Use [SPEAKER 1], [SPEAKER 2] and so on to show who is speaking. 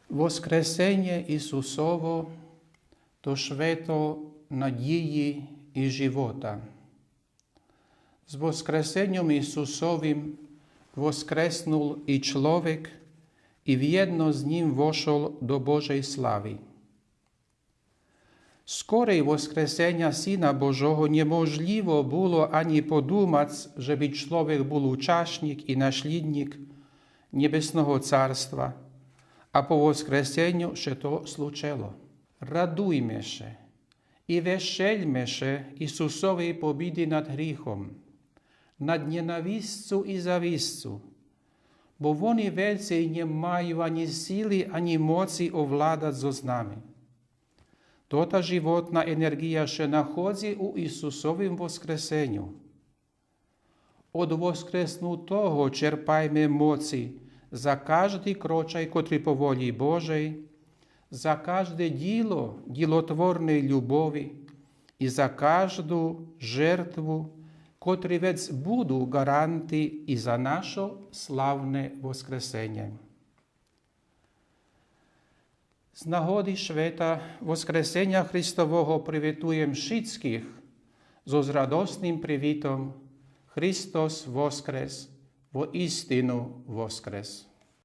[SPEAKER 1] Воскресення Ісусово то свято надії і живота. З Воскресенням Ісусовим воскреснул і чоловік, і в'єдно з Ним вошел до Божої слави. Скорее воскресення Сина Божого неможливо було ані подумати, żeby чоловік був учасник і наслідник Небесного Царства, а по воскресенню ще то случило. Радуймеся і весельмеся Ісусовій побіді над гріхом, над ненавистю і завистю, бо вони вельці не мають ані сили, ані моці овладати з нами. Та животна енергія ще знаходиться у Ісусовім воскресенню. Od воскреснутого черпайме моці за кожний крочай, котрий по волі Божій, за кожне діло ділотворної любові і за кожну жертву, котрі ведь буду гаранти і за наше славне воскресення. З нагоди свята Воскресення Христового привітуєм всіх з радосним привітом Христос воскрес, воістину воскрес.